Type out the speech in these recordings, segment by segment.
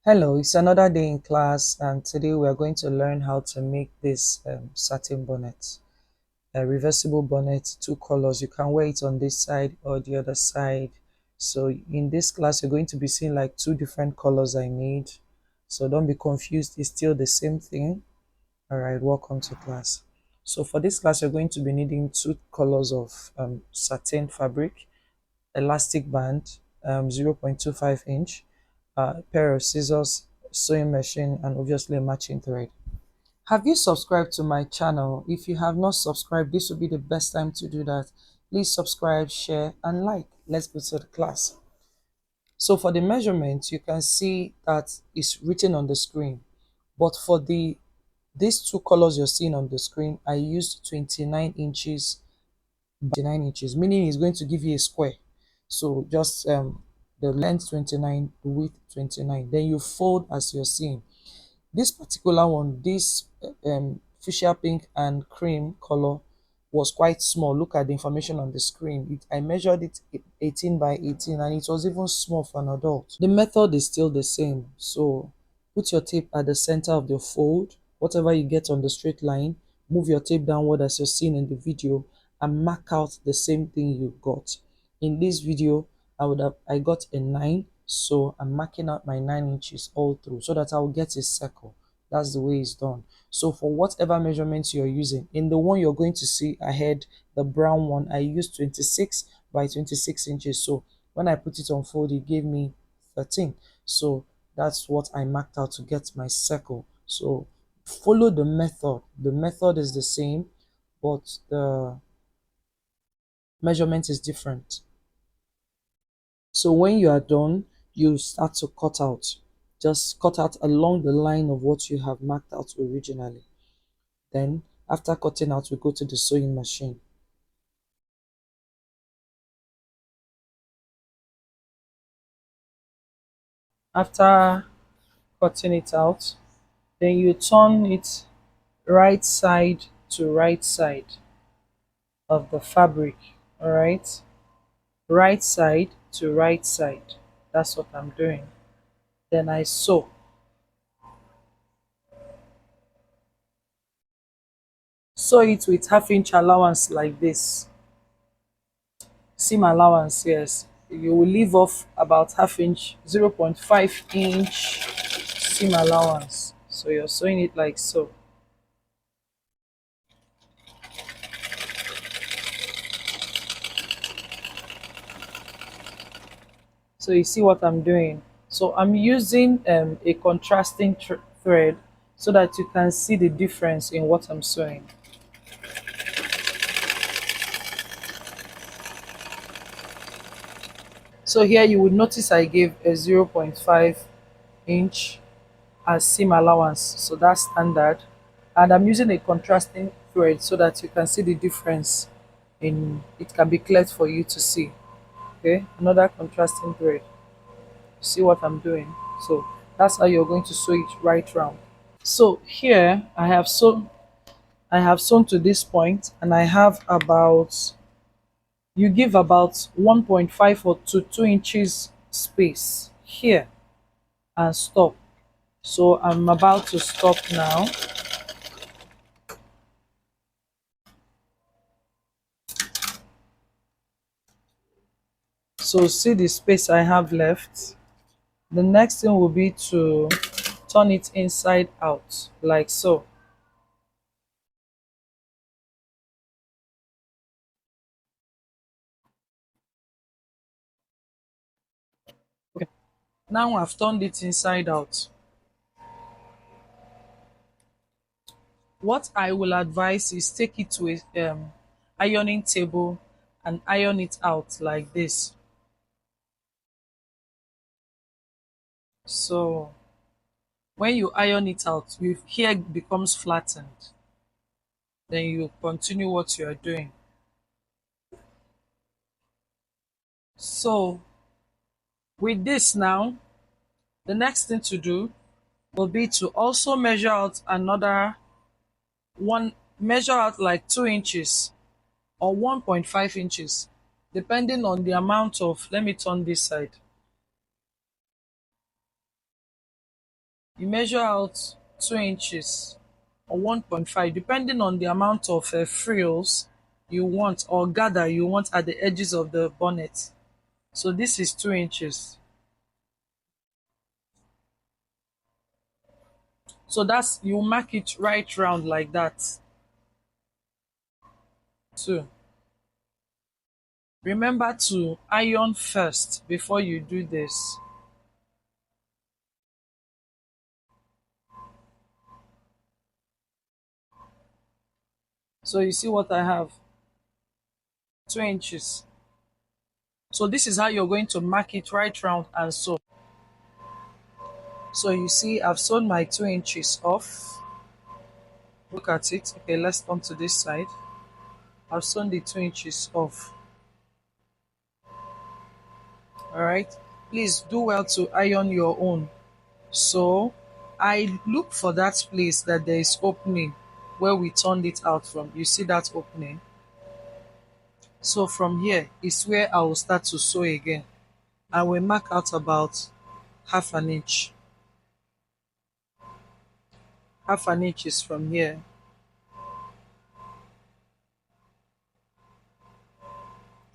Hello, it's another day in class, and today we are going to learn how to make this satin bonnet. A reversible bonnet, two colors. You can wear it on this side or the other side. So in this class, you're going to be seeing like two different colors I made. So don't be confused, it's still the same thing. All right, welcome to class. So for this class, you're going to be needing two colors of satin fabric, elastic band, 0.25 inch, a pair of scissors, sewing machine, and obviously a matching thread. Have you subscribed to my channel? If you have not subscribed, this will be the best time to do that. Please subscribe, share, and like. Let's go to the class. So for the measurements, you can see that it's written on the screen. But for these two colors you're seeing on the screen, I used 29 inches by 29 inches, meaning it's going to give you a square. So just the length 29, the width 29. Then you fold as you're seeing. This particular one, this fuchsia pink and cream color was quite small. Look at the information on the screen. I measured it 18 by 18 and it was even small for an adult. The method is still the same. So put your tape at the center of the fold. Whatever you get on the straight line, move your tape downward as you're seeing in the video and mark out the same thing you got. In this video, I got a 9, so I'm marking out my 9 inches all through so that I'll get a circle. That's the way it's done. So for whatever measurements you're using, in the one you're going to see ahead, the brown one, I used 26 by 26 inches. So when I put it on fold, it gave me 13. So that's what I marked out to get my circle. So follow the method. The method is the same, but the measurement is different. So when you are done, you start to cut out. Just cut out along the line of what you have marked out originally. Then after cutting out, we go to the sewing machine. After cutting it out, then you turn it right side to right side of the fabric. All right, right side to right side. That's what I'm doing. Then I sew. Sew it with half-inch allowance like this. Seam allowance, yes. You will leave off about half-inch, 0.5 inch seam allowance. So you're sewing it like so. So you see what I'm doing. So I'm using a contrasting thread so that you can see the difference in what I'm sewing. So here you would notice I gave a 0.5 inch as seam allowance. So that's standard. And I'm using a contrasting thread so that you can see the difference in it can be clear for you to see. Okay, another contrasting thread. See what I'm doing? So that's how you're going to sew it right round. So here I have sewn to this point and I have about, you give about 1.5 or to 2 inches space here and stop. So I'm about to stop now. So see the space I have left. The next thing will be to turn it inside out like so. Okay. Now I've turned it inside out. What I will advise is take it to a ironing table and iron it out like this. So when you iron it out, your hair becomes flattened. Then you continue what you are doing. So with this now, the next thing to do will be to also measure out another one, measure out like 2 inches or 1.5 inches, depending on the amount of, let me turn this side. You measure out 2 inches or 1.5, depending on the amount of frills you want or gather you want at the edges of the bonnet. So this is 2 inches. So that's, you mark it right round like that. Two. Remember to iron first before you do this. So you see what I have? 2 inches. So this is how you're going to mark it right round and sew. So you see I've sewn my 2 inches off. Look at it. Okay, let's come to this side. I've sewn the 2 inches off. Alright. Please do well to iron your own. So I look for that place that there is opening where we turned it out from. You see that opening? So from here is where I will start to sew again. I will mark out about half an inch. Half an inch is from here.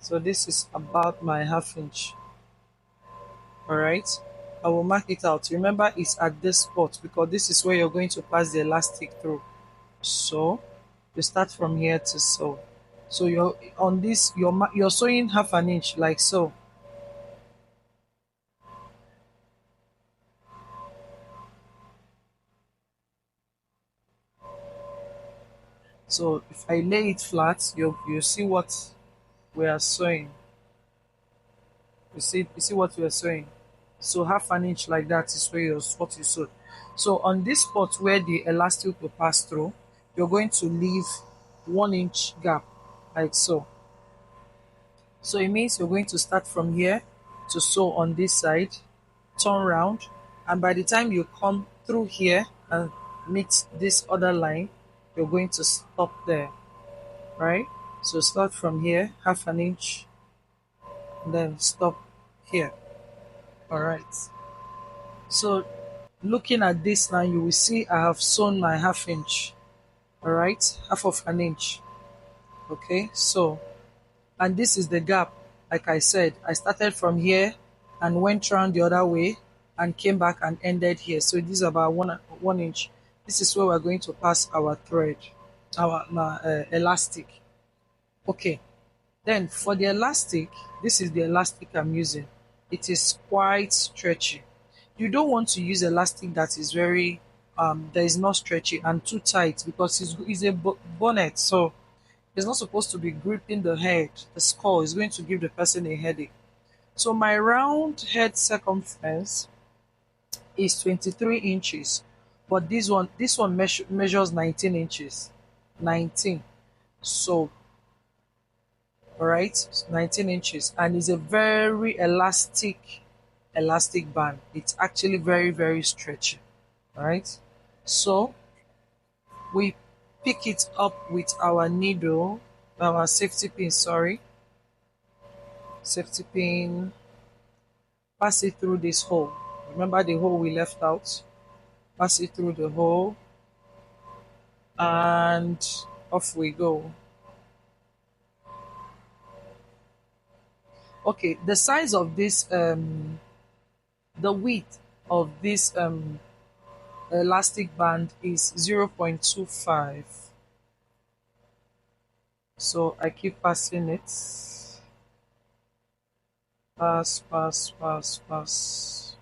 So this is about my half inch. Alright. I will mark it out. Remember, it's at this spot because this is where you're going to pass the elastic through. So you start from here to sew. So you're on this, you're sewing half an inch like so. So if I lay it flat, you see what we are sewing. You see what we are sewing. So half an inch like that is where what you sewed. So on this spot where the elastic will pass through, you're going to leave 1 inch gap like so. So it means you're going to start from here to sew on this side, turn round, and by the time you come through here and meet this other line, you're going to stop there, right? So start from here, half an inch, then stop here. All right. So looking at this now, you will see I have sewn my half inch. All right, half of an inch. Okay, so, and this is the gap. Like I said, I started from here and went around the other way and came back and ended here. So this is about 1 inch. This is where we're going to pass our thread, our elastic. Okay, then for the elastic, this is the elastic I'm using. It is quite stretchy. You don't want to use elastic that is very that is not stretchy and too tight because it's a bonnet, so it's not supposed to be gripping the head, the skull. Is going to give the person a headache. So my round head circumference is 23 inches, but this one measures 19 inches. 19. So all right, 19 inches, and it's a very elastic band. It's actually very, very stretchy. All right, so we pick it up with our needle, our safety pin, sorry, safety pin, pass it through this hole. Remember the hole we left out? Pass it through the hole, and off we go. Okay, the size of this, the width of this elastic band is 0.25. So I keep passing it. Pass, pass, pass, pass.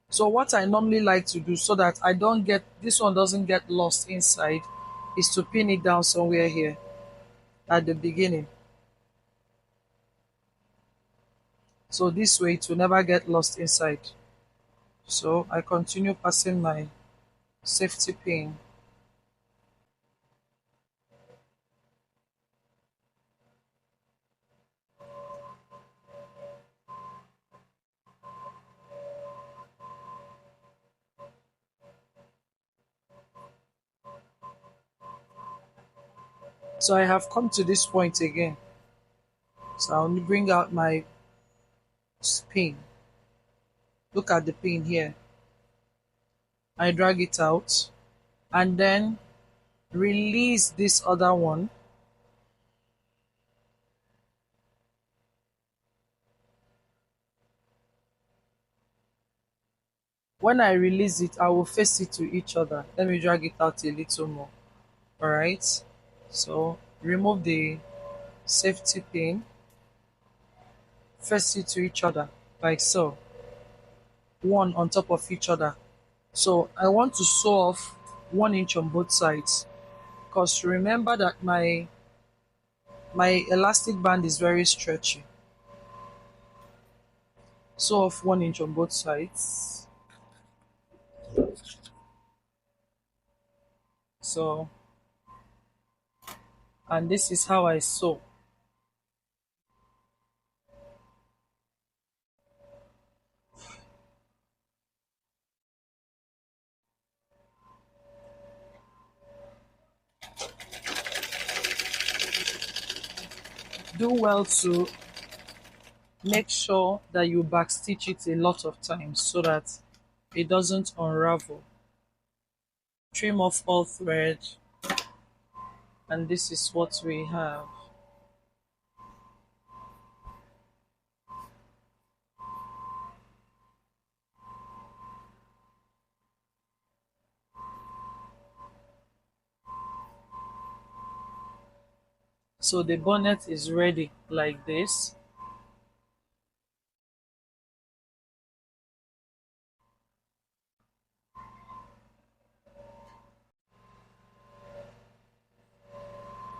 So what I normally like to do so that I don't get, this one doesn't get lost inside, is to pin it down somewhere here at the beginning. So this way it will never get lost inside. So I continue passing my safety pin. So I have come to this point again. So I'll bring out my pin. Look at the pin here. I drag it out and then release this other one. When I release it, I will face it to each other. Let me drag it out a little more. All right. So remove the safety pin, face it to each other like so, one on top of each other. So I want to sew off 1 inch on both sides, because remember that my elastic band is very stretchy. Sew off 1 inch on both sides. So, and this is how I sew. Do well to make sure that you backstitch it a lot of times so that it doesn't unravel. Trim off all thread, and this is what we have. So the bonnet is ready like this.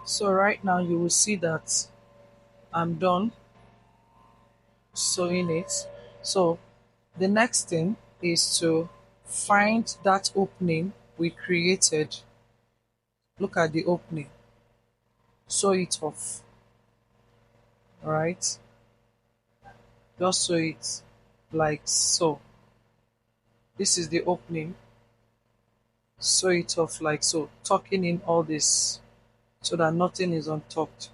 So right now you will see that I'm done sewing it. So the next thing is to find that opening we created. Look at the opening. Sew it off. Alright? Just sew it like so. This is the opening. Sew it off like so, tucking in all this so that nothing is untucked.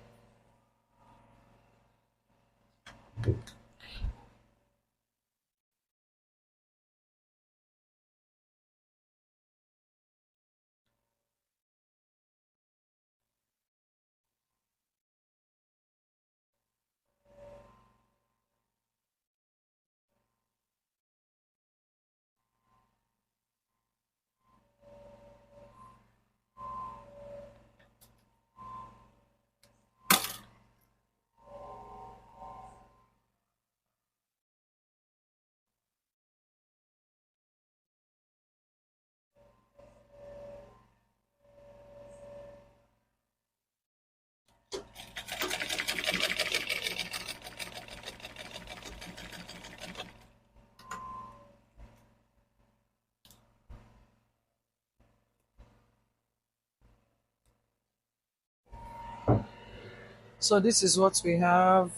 So this is what we have.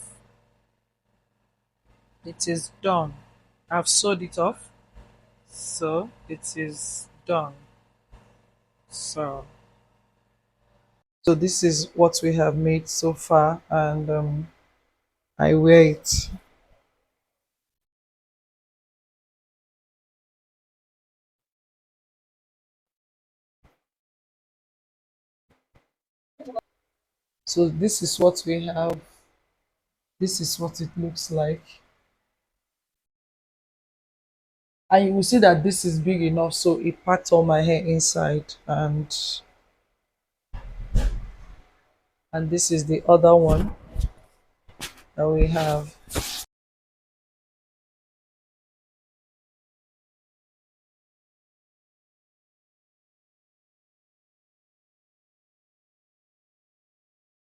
It is done. I've sewed it off. So it is done. So this is what we have made so far, and I wear it. So this is what we have. This is what it looks like. And you will see that this is big enough, so it packed all my hair inside, and this is the other one that we have.